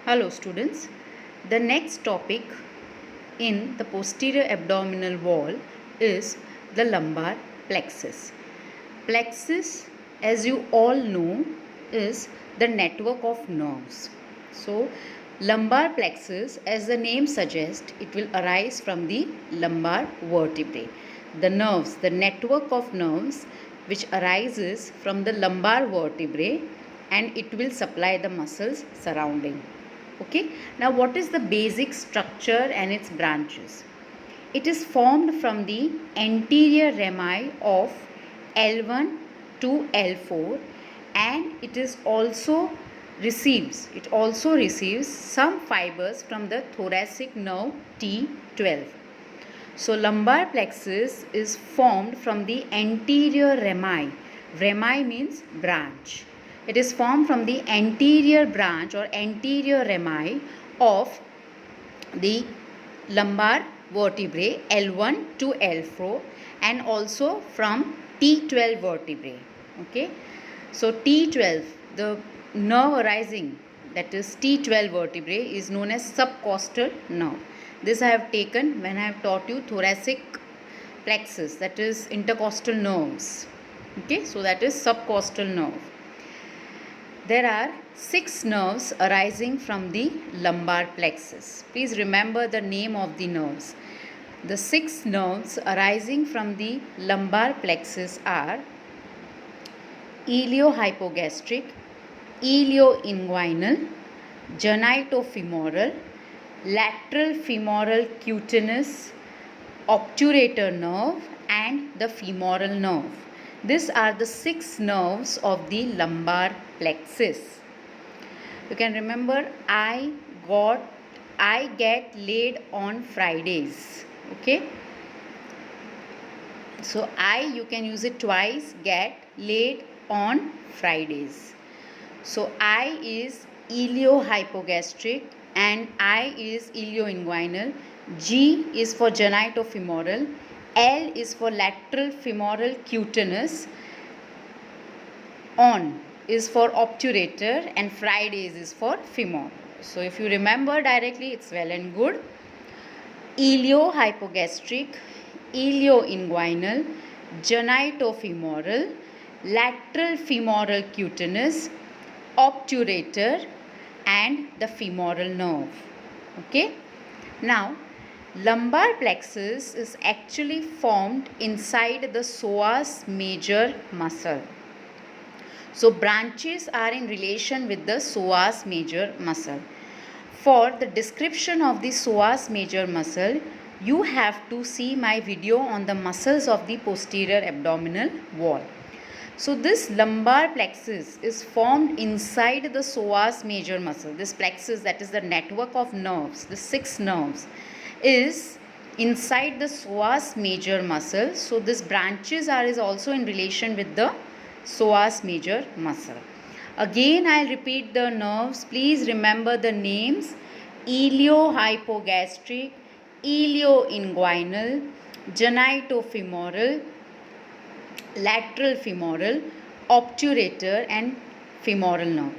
Hello students. The next topic in the posterior abdominal wall is the lumbar plexus. Plexus, as you all know, is the network of nerves. So lumbar plexus, as the name suggests, it will arise from the lumbar vertebrae. The nerves, the network of nerves which arises from the lumbar vertebrae, and it will supply the muscles surrounding. Okay, now what is the basic structure and its branches? It is formed from the anterior rami of L1 to L4, and it also receives some fibers from the thoracic nerve T12. So lumbar plexus is formed from the anterior rami. Rami means branch. It is formed from the anterior branch or anterior rami of the lumbar vertebrae L1 to L4 and also from T12 vertebrae. Okay. So T12, the nerve arising, that is T12 vertebrae, is known as subcostal nerve. This I have taken when I have taught you thoracic plexus, that is intercostal nerves. Okay, so that is subcostal nerve. There are 6 nerves arising from the lumbar plexus. Please remember the name of the nerves. The 6 nerves arising from the lumbar plexus are iliohypogastric, ilioinguinal, genitofemoral, lateral femoral cutaneous, obturator nerve and the femoral nerve. These are the 6 nerves of the lumbar plexus. You can remember I get laid on Fridays. Okay. So you can use it twice, get laid on Fridays. So I is iliohypogastric and I is ilioinguinal. G is for genitofemoral. L is for lateral femoral cutaneous. On is for obturator and Fridays is for femoral. So if you remember directly, it's well and good. Iliohypogastric, ilioinguinal, genitofemoral, lateral femoral cutaneous, obturator and the femoral nerve. Okay. Now lumbar plexus is actually formed inside the psoas major muscle. So branches are in relation with the psoas major muscle. For the description of the psoas major muscle, you have to see my video on the muscles of the posterior abdominal wall. So this lumbar plexus is formed inside the psoas major muscle. This plexus, that is the network of nerves, the 6 nerves, is inside the psoas major muscle. So this branches is also in relation with the psoas major muscle. Again, I'll repeat the nerves. Please remember the names: iliohypogastric, ilioinguinal, genitofemoral, lateral femoral, obturator and femoral nerve.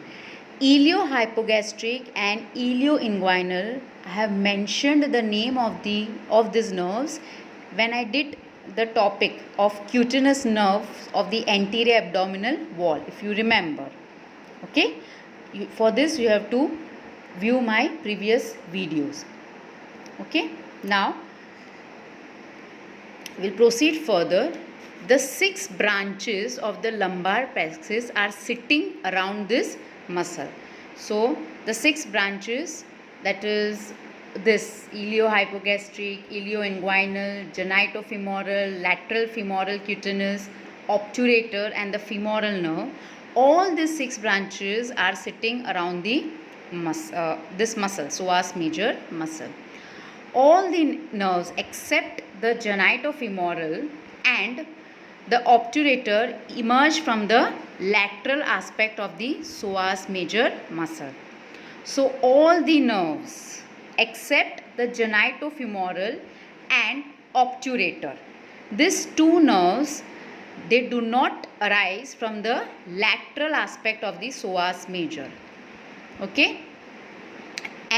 Iliohypogastric and ilioinguinal, I have mentioned the name of these nerves when I did the topic of cutaneous nerves of the anterior abdominal wall, if you remember. Okay, for this you have to view my previous videos. Okay, now we'll proceed further. The 6 branches of the lumbar plexus are sitting around this muscle. So the 6 branches, that is this iliohypogastric, ilioinguinal, genitofemoral, lateral femoral cutaneous, obturator and the femoral nerve, all these 6 branches are sitting around the this muscle, psoas major muscle. All the nerves except the genitofemoral and the obturator emerge from the lateral aspect of the psoas major muscle. So all the nerves except the genitofemoral and obturator, these 2 nerves, they do not arise from the lateral aspect of the psoas major. Okay.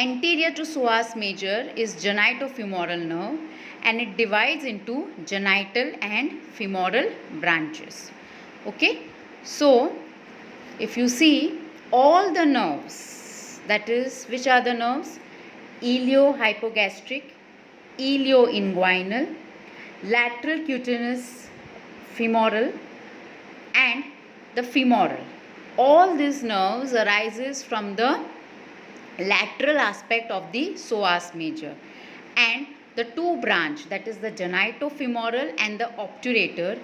Anterior to psoas major is genitofemoral nerve, and it divides into genital and femoral branches. Okay, so if you see all the nerves, that is, which are the nerves? Iliohypogastric, ilioinguinal, lateral cutaneous femoral, and the femoral. All these nerves arises from the lateral aspect of the psoas major, and the two branch, that is the genitofemoral and the obturator,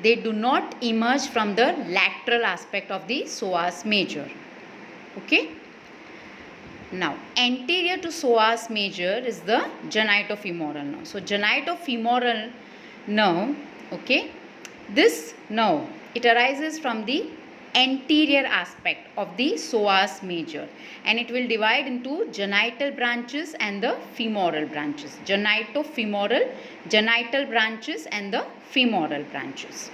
they do not emerge from the lateral aspect of the psoas major. Okay, now anterior to psoas major is the genitofemoral nerve. So genitofemoral nerve, okay, this nerve, it arises from the anterior aspect of the psoas major, and it will divide into genital branches and the femoral branches. Genitofemoral, genital branches and the femoral branches.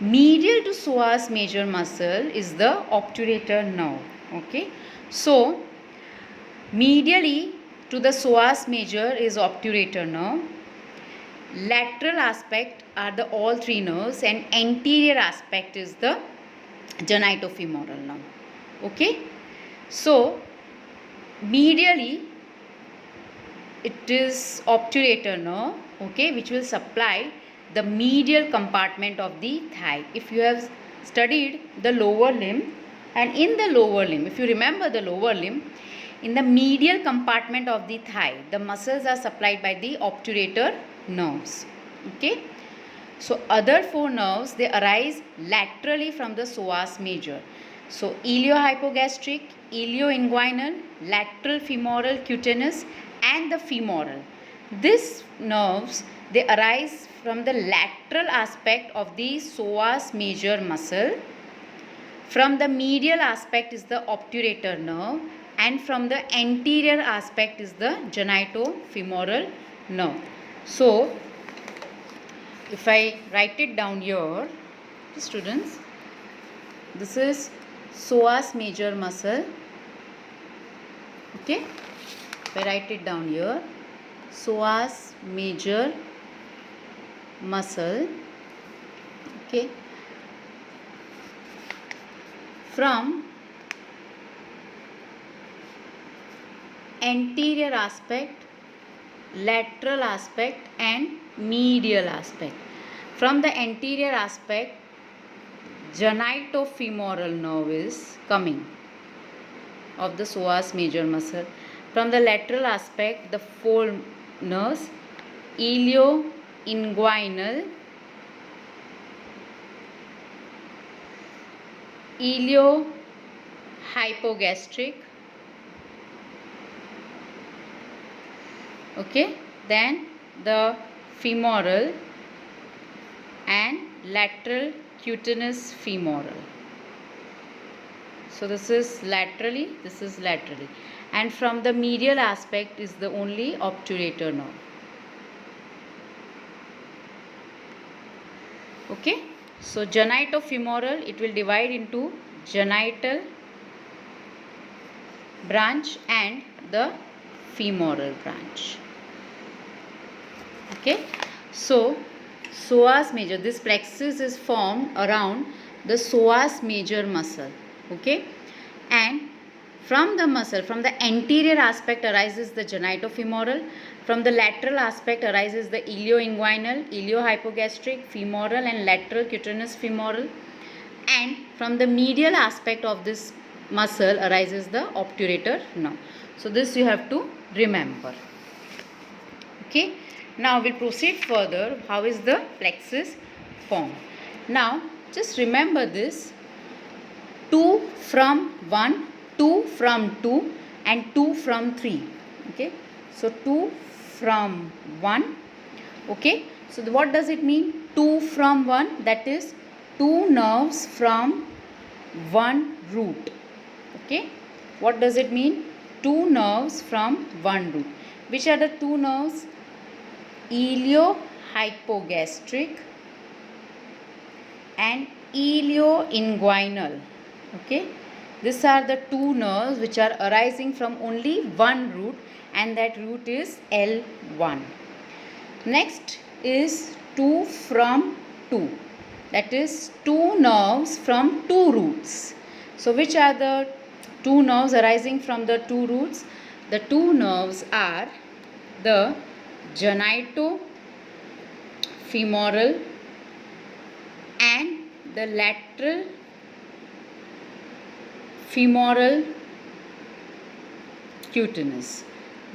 Medial to psoas major muscle is the obturator nerve. Okay, so medially to the psoas major is obturator nerve. Lateral aspect are the all three nerves, and anterior aspect is the genitofemoral nerve. Okay, so medially it is obturator nerve, okay, which will supply the medial compartment of the thigh. If you have studied the lower limb, and in the lower limb, if you remember the lower limb, in the medial compartment of the thigh, the muscles are supplied by the obturator nerves. Okay, so other four nerves, they arise laterally from the psoas major. So iliohypogastric, ilioinguinal, lateral femoral cutaneous, and the femoral. These nerves, they arise from the lateral aspect of the psoas major muscle. From the medial aspect is the obturator nerve, and from the anterior aspect is the genitofemoral nerve. So if I write it down here, students, this is psoas major muscle. Okay, if I write it down here, psoas major muscle. Okay, from anterior aspect, lateral aspect, and medial aspect. From the anterior aspect, genitofemoral nerve is coming of the psoas major muscle. From the lateral aspect, the four nerves, ilioinguinal, iliohypogastric, okay, then the femoral, and lateral cutaneous femoral. So this is laterally, this is laterally, and from the medial aspect is the only obturator nerve. Okay, so genitofemoral, it will divide into genital branch and the femoral branch. Okay, so psoas major, this plexus is formed around the psoas major muscle. Okay, and from the muscle, from the anterior aspect arises the genitofemoral, from the lateral aspect arises the ilioinguinal, iliohypogastric, femoral, and lateral cutaneous femoral, and from the medial aspect of this muscle arises the obturator nerve. So this you have to remember. Okay, now we'll proceed further. How is the plexus formed? Now just remember this: 2 from 1, 2 from 2, and 2 from 3. Okay, so 2 from 1. Okay, so what does it mean? 2 from 1, that is 2 nerves from one root. Okay, what does it mean? 2 nerves from one root. Which are the 2 nerves? Iliohypogastric and ilioinguinal. Okay, These are the two nerves which are arising from only one root, and that root is L1. Next is 2 from 2. That is two nerves from two roots. So which are the two nerves arising from the two roots? The two nerves are the genitofemoral and the lateral femoral cutaneous.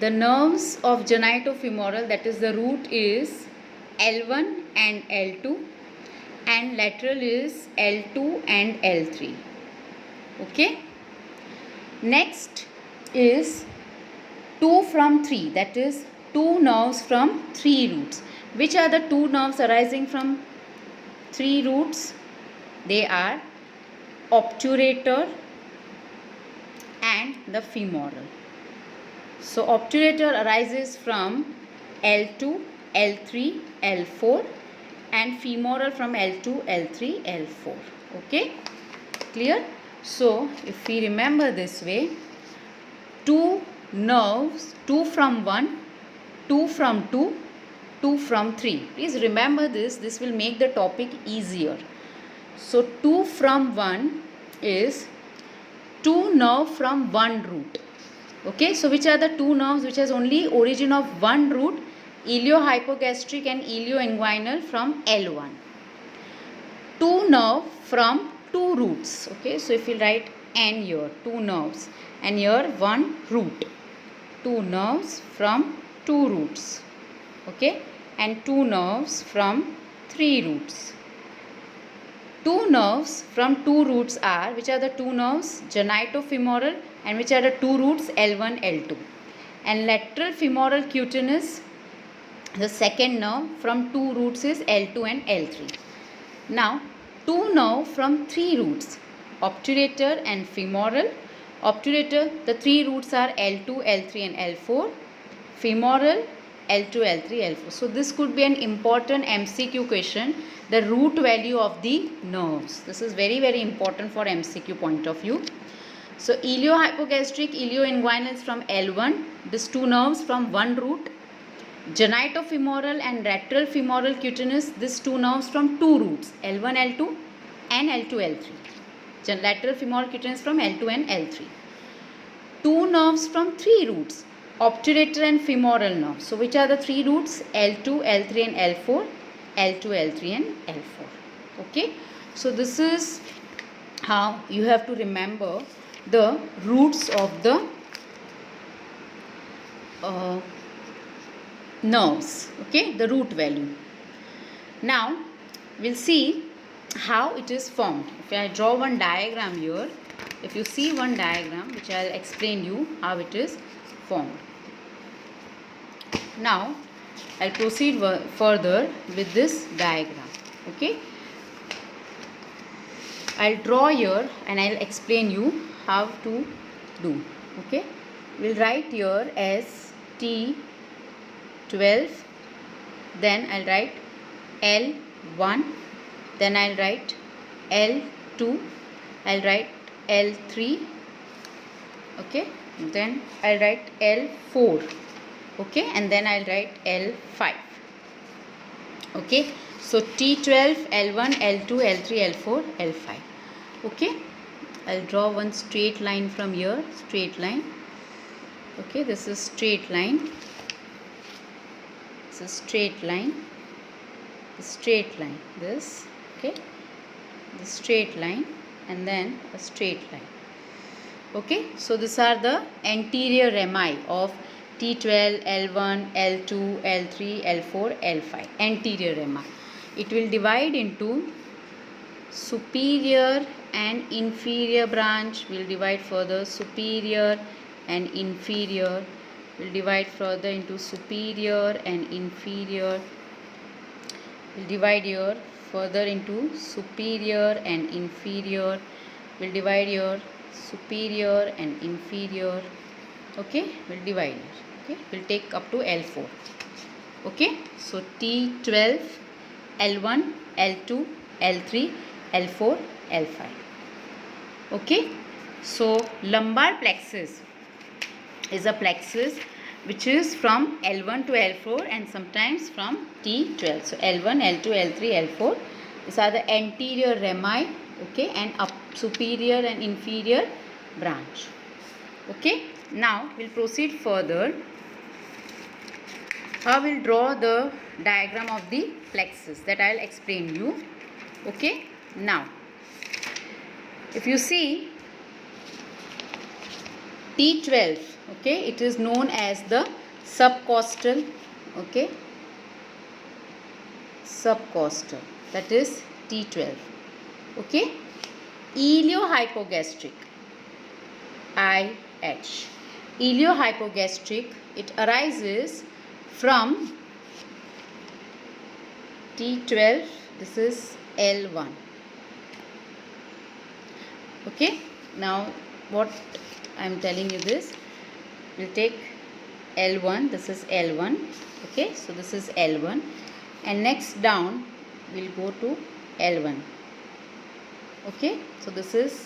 The nerves of genitofemoral, that is the root, is L1 and L2, and lateral is L2 and L3. Okay. Next is 2 from 3, that is two nerves from three roots. Which are the two nerves arising from three roots? They are obturator and the femoral. So obturator arises from L2, L3, L4, and femoral from L2, L3, L4. Okay, clear? So if we remember this way, two nerves, 2 from 1, 2 from 2, 2 from 3. Please remember this. This will make the topic easier. So 2 from 1 is two nerve from one root. Okay, so which are the two nerves which has only origin of one root? Iliohypogastric and ilioinguinal from L1. Two nerve from two roots. Okay, so if you write N here, two nerves, and here one root. Two nerves from two roots. Okay, and two nerves from three roots. Two nerves from two roots are, which are the two nerves? Genitofemoral, and which are the two roots? L1, L2. And lateral femoral cutaneous, the second nerve from two roots, is L2 and L3. Now, two nerve from three roots, obturator and femoral. Obturator, the three roots are L2, L3 and L4. Femoral, L2, L3, L4. So this could be an important MCQ question, the root value of the nerves. This is very, very important for MCQ point of view. So iliohypogastric, ilioinguinal is from L1. These two nerves from one root. Genitofemoral and lateral femoral cutaneous, these two nerves from two roots, L1, L2 and L2, L3. Lateral femoral cutaneous from L2 and L3. Two nerves from three roots, obturator and femoral nerve. So which are the three roots? L2, L3 and L4. L2, L3 and L4. Okay. So this is how you have to remember the roots of the nerves. Okay. The root value. Now we'll see how it is formed. If I draw one diagram here, if you see one diagram which I'll explain you how it is formed. Now I'll proceed further with this diagram. Okay, I'll draw here and I'll explain you how to do. Okay, we'll write here as T12, then I'll write L1, then I'll write L2, I'll write L3, okay, then I'll write L4, okay, and then I'll write L5. Okay, so T12, L1, L2, L3, L4, L5. Okay, I'll draw one straight line from here, straight line. Okay, this is straight line, this is straight line, straight line, this, okay, the straight line, and then a straight line. Okay, so these are the anterior rami of T12, L1, L2, L3, L4, L5, anterior rami. It will divide into superior and inferior branch, will divide further superior and inferior, will divide further into superior and inferior, will divide here further into superior and inferior, will divide here superior and inferior. Okay, will divide here. Okay, will take up to L4. Okay, so T12, L1, L2, L3, L4, L5. Okay, So lumbar plexus is a plexus which is from L1 to L4 and sometimes from T12. So L1, L2, L3, L4. These are the anterior rami, okay, and superior and inferior branch. Okay. Now we'll proceed further. I will draw the diagram of the plexus that I'll explain you. Okay. Now, if you see T12, okay, it is known as the subcostal, okay, subcostal, that is T12, okay. Iliohypogastric, IH, iliohypogastric, it arises from T12, this is L1, okay. Now what I am telling you this, we'll take L1, this is L1, okay, so this is L1, and next down we'll go to L1, okay, so this is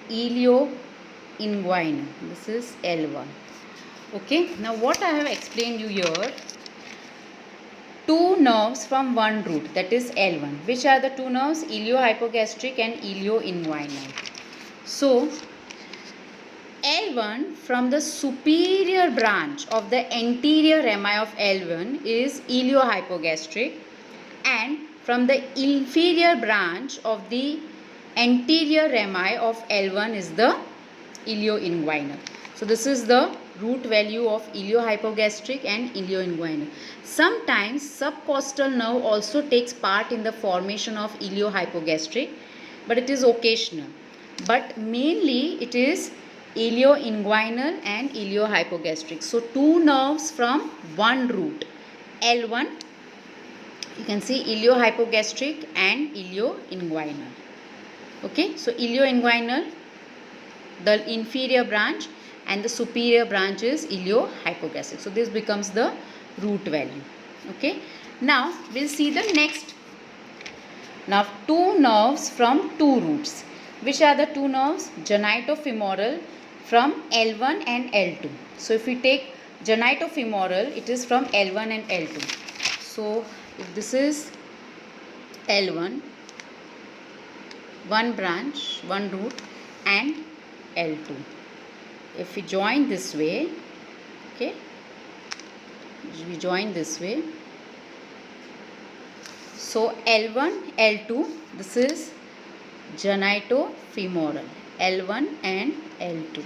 ilioinguinal, this is L1, okay. Now what I have explained you here, two nerves from one root, that is L1. Which are the two nerves? Iliohypogastric and ilioinguinal. So L1 from the superior branch of the anterior rami of L1 is iliohypogastric, and from the inferior branch of the anterior rami of L1 is the ilioinguinal. So this is the root value of iliohypogastric and ilioinguinal. Sometimes subcostal nerve also takes part in the formation of iliohypogastric, but it is occasional. But mainly it is ilioinguinal and iliohypogastric. So two nerves from one root, L1, you can see iliohypogastric and ilioinguinal. Okay, so ilioinguinal, the inferior branch, and the superior branch is iliohypogastric. So this becomes the root value. Okay, now we'll see the next. Now two nerves from two roots. Which are the two nerves? Genitofemoral from L1 and L2. So if we take genitofemoral, it is from L1 and L2. So if this is L1, one branch, one root, and L2. If we join this way, okay, we join this way. So L1, L2, this is genitofemoral, L1 and L2.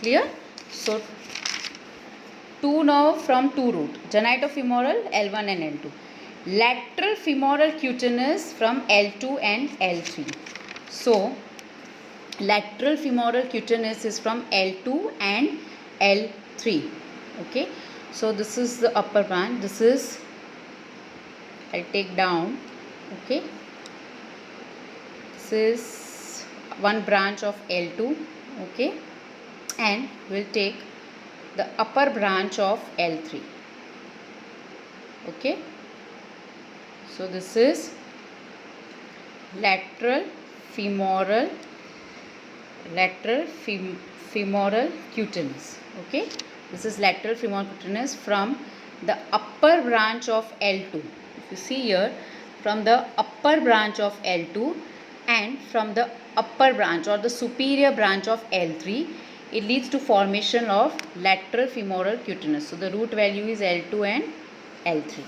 Clear? So two nerve from two root, genitofemoral, L1 and L2. Lateral femoral cutaneous from L2 and L3. So lateral femoral cutaneous is from L2 and L3. Okay, so this is the upper branch, this is, I'll take down, okay, this is one branch of L2, okay, and we'll take the upper branch of L3, okay. So this is lateral femoral cutaneous, okay. This is lateral femoral cutaneous from the upper branch of L2. If you see here, from the upper branch of L2 and from the upper branch or the superior branch of L3, it leads to formation of lateral femoral cutaneous. So the root value is L2 and L3,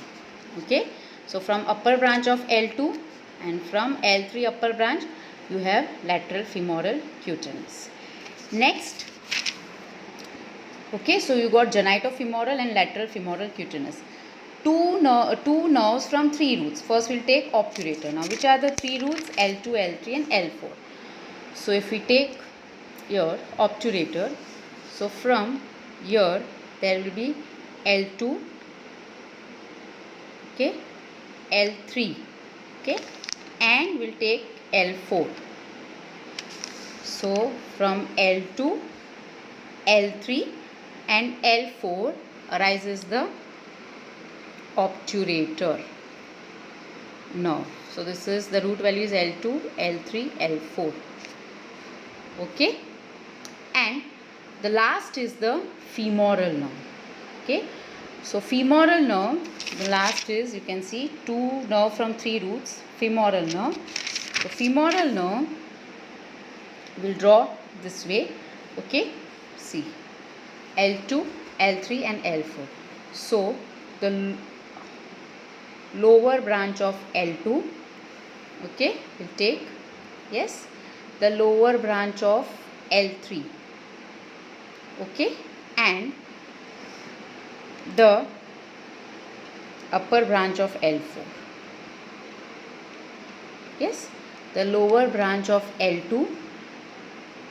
okay. So from upper branch of L2 and from L3 upper branch, you have lateral femoral cutaneous. Next, okay, so you got genitofemoral and lateral femoral cutaneous. Two nerves from three roots. First we'll take obturator. Now which are the three roots? L2, L3 and L4. So if we take here obturator, so from here there will be L2, okay, L3, okay, and we'll take L4. So from L2, L3 and L4 arises the obturator nerve. So this is the root value is L2, L3, L4. Okay, and the last is the femoral nerve. Okay, so femoral nerve, the last is, you can see, 2 nerve from 3 roots, femoral nerve. So femoral nerve will draw this way. Okay, see, L2, L3 and L4. So the lower branch of L2, okay, will take, yes, the lower branch of L3, okay, and the upper branch of L4. Yes, the lower branch of L2,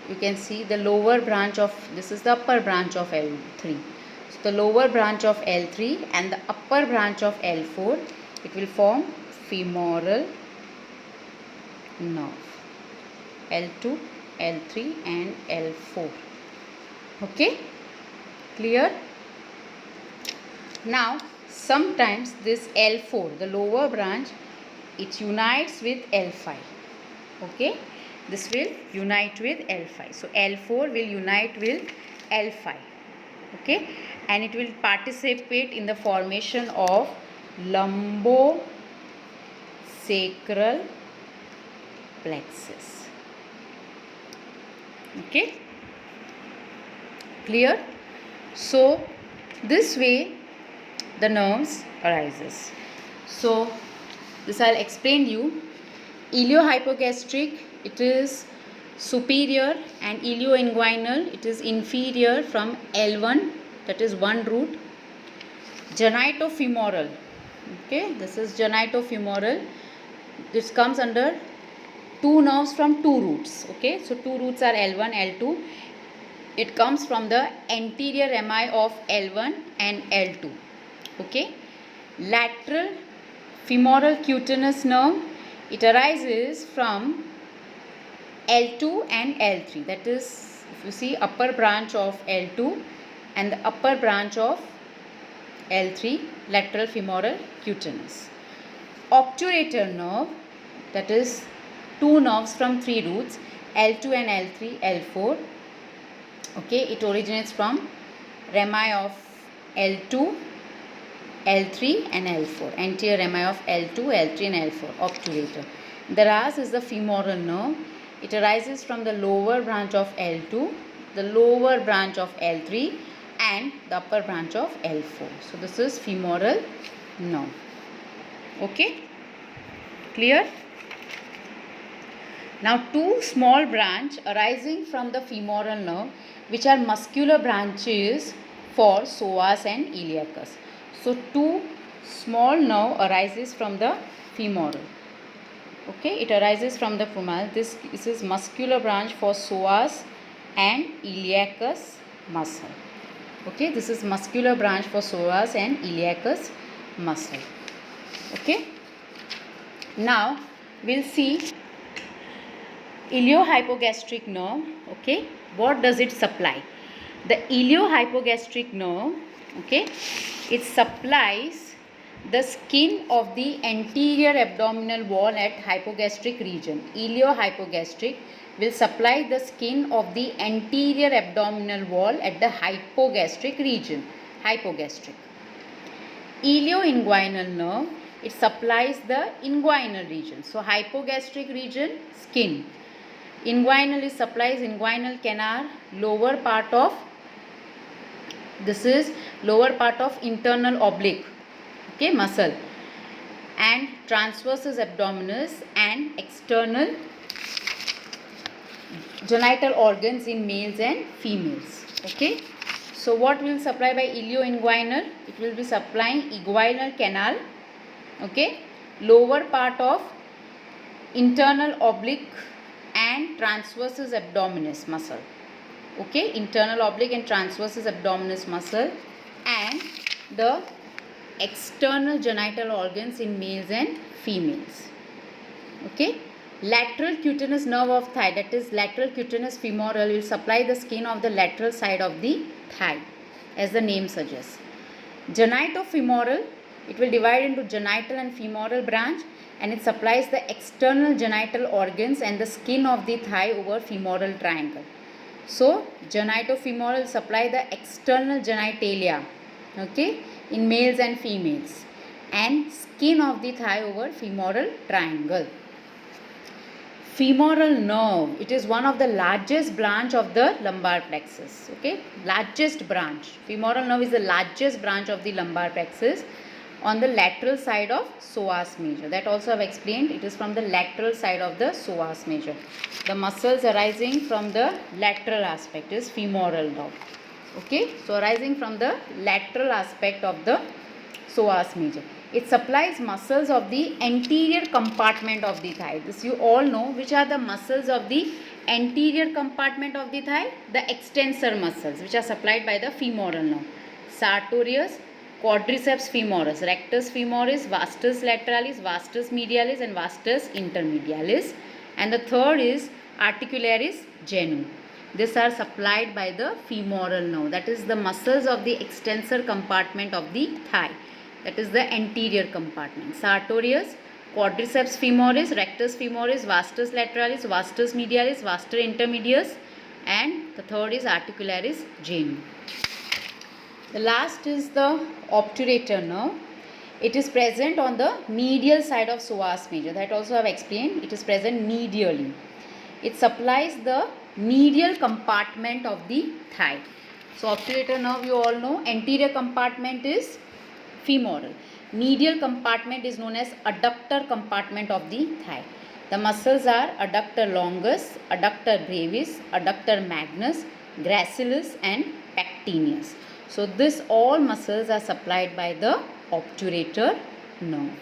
you can see the lower branch of, this is the upper branch of L3. So the lower branch of L3 and the upper branch of L4, it will form femoral nerve. L2, L3 and L4. Okay, clear? Now sometimes this L4, the lower branch, it unites with L5. Okay, this will unite with L5. So L4 will unite with L5. Okay, and it will participate in the formation of lumbosacral plexus. Okay, clear? So this way the nerves arises. So this I'll explain you. Iliohypogastric, it is superior, and ilioinguinal, it is inferior from L1, that is 1 root. Genitofemoral, okay, this is genitofemoral. This comes under 2 nerves from 2 roots. Okay, so 2 roots are L1, L2. It comes from the anterior rami of L1 and L2. Okay, lateral femoral cutaneous nerve, it arises from L2 and L3. That is, if you see, upper branch of L2 and the upper branch of L3, lateral femoral cutaneous. Obturator nerve, that is 2 nerves from 3 roots, L2 and L3, L4. Okay, it originates from rami of L2, L3 and L4, anterior rami of L2, L3 and L4, obturator. The ras is the femoral nerve. It arises from the lower branch of L2, the lower branch of L3 and the upper branch of L4. So this is femoral nerve. Okay, clear? Now 2 small branch arising from the femoral nerve, which are muscular branches for psoas and iliacus. So 2 small nerve arises from the femoral. Okay, it arises from the femoral. This is muscular branch for psoas and iliacus muscle. Okay, this is muscular branch for psoas and iliacus muscle. Okay, now we'll see iliohypogastric nerve. Okay, what does it supply? The iliohypogastric nerve, okay, it supplies the skin of the anterior abdominal wall at hypogastric region. Iliohypogastric will supply the skin of the anterior abdominal wall at the hypogastric region. Hypogastric. Ilioinguinal nerve, it supplies the inguinal region. So hypogastric region, skin. Inguinal, it supplies inguinal canal, lower part of, this is lower part of internal oblique, okay, muscle, and transversus abdominis and external genital organs in males and females. Okay, so what will supply by ilioinguinal? It will be supplying inguinal canal, okay, lower part of internal oblique and transversus abdominis muscle. Okay, internal oblique and transversus abdominis muscle, and the external genital organs in males and females. Okay, lateral cutaneous nerve of thigh, that is lateral cutaneous femoral, will supply the skin of the lateral side of the thigh, as the name suggests. Genitofemoral, it will divide into genital and femoral branch. and it supplies the external genital organs and the skin of the thigh over femoral triangle. So genitofemoral supply the external genitalia, okay, in males and females, and skin of the thigh over femoral triangle. Femoral nerve, it is one of the largest branch of the lumbar plexus, okay, largest branch. Femoral nerve is the largest branch of the lumbar plexus on the lateral side of psoas major. That also I have explained, it is from the lateral side of the psoas major. The muscles arising from the lateral aspect is femoral nerve, okay. So arising from the lateral aspect of the psoas major. It supplies muscles of the anterior compartment of the thigh. This you all know. Which are the muscles of the anterior compartment of the thigh? The extensor muscles, which are supplied by the femoral nerve. Sartorius, quadriceps femoris, rectus femoris, vastus lateralis, vastus medialis and vastus intermedialis. And the third is articularis genu. These are supplied by the femoral nerve. That is the muscles of the extensor compartment of the thigh. That is the anterior compartment. Sartorius, quadriceps femoris, rectus femoris, vastus lateralis, vastus medialis, vastus intermedius, and the third is articularis genu. The last is the obturator nerve. It is present on the medial side of psoas major. That also I have explained. It is present medially. It supplies the medial compartment of the thigh. So obturator nerve you all know. Anterior compartment is femoral. Medial compartment is known as adductor compartment of the thigh. The muscles are adductor longus, adductor brevis, adductor magnus, gracilis and pectineus. So this all muscles are supplied by the obturator nerve.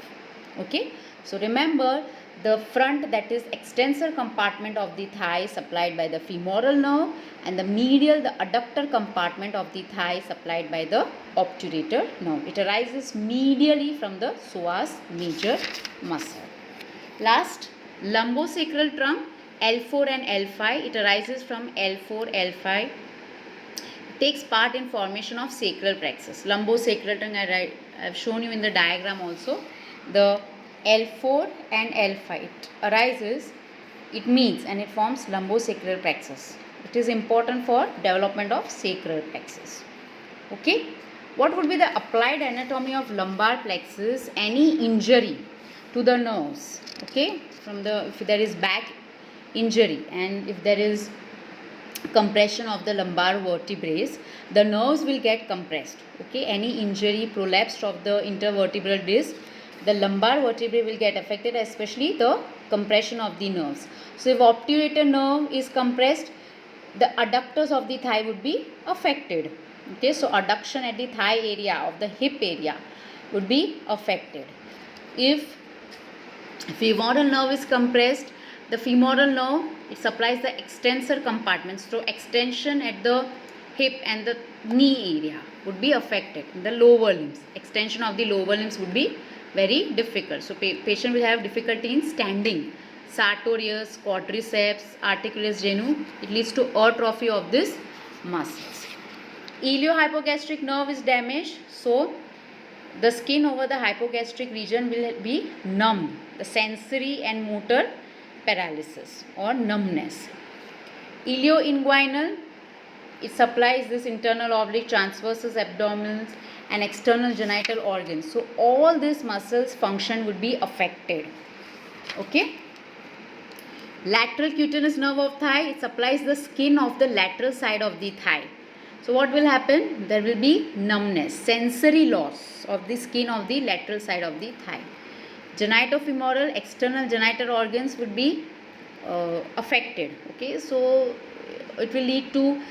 Okay. So remember, the front, that is extensor compartment of the thigh, supplied by the femoral nerve, and the medial, the adductor compartment of the thigh, supplied by the obturator nerve. It arises medially from the psoas major muscle. Last, lumbosacral trunk, L4 and L5. It arises from L4, L5. It takes part in formation of sacral plexus. Lumbosacral trunk I have shown you in the diagram also. The L4 and L5, it arises, it meets and it forms lumbosacral plexus. It is important for development of sacral plexus. Okay. What would be the applied anatomy of lumbar plexus? Any injury to the nerves, okay, from the, if there is back injury and if there is compression of the lumbar vertebrae, the nerves will get compressed. Okay. Any injury, prolapse of the intervertebral disc, the lumbar vertebrae will get affected, especially the compression of the nerves. So if obturator nerve is compressed, the adductors of the thigh would be affected. Okay, so adduction at the thigh area of the hip area would be affected. If femoral nerve is compressed, the femoral nerve, it supplies the extensor compartments, so extension at the hip and the knee area would be affected. The lower limbs, extension of the lower limbs would be very difficult. So patient will have difficulty in standing. Sartorius, quadriceps, articularis genu, it leads to atrophy of these muscles. Iliohypogastric nerve is damaged, so the skin over the hypogastric region will be numb, the sensory and motor paralysis or numbness. Ilioinguinal, it supplies this internal oblique, transversus abdominals and external genital organs. So all these muscles function would be affected. Okay. Lateral cutaneous nerve of thigh, it supplies the skin of the lateral side of the thigh. So what will happen? There will be numbness, sensory loss of the skin of the lateral side of the thigh. Genitofemoral, external genital organs would be affected. Okay, so it will lead to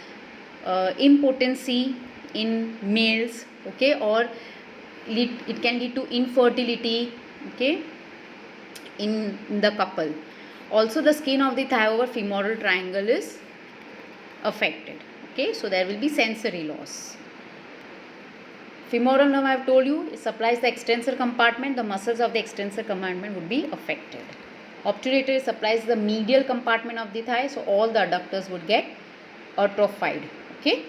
impotency in males. Okay, or it can lead to infertility. Okay, in the couple. Also, the skin of the thigh over femoral triangle is affected. Okay, so there will be sensory loss. Femoral nerve, I have told you, it supplies the extensor compartment. The muscles of the extensor compartment would be affected. Obturator supplies the medial compartment of the thigh, so all the adductors would get atrophied. Okay,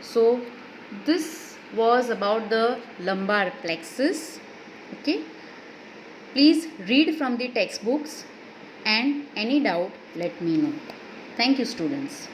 so this was about the lumbar plexus. Okay, Please read from the textbooks and any doubt let me know. Thank you students.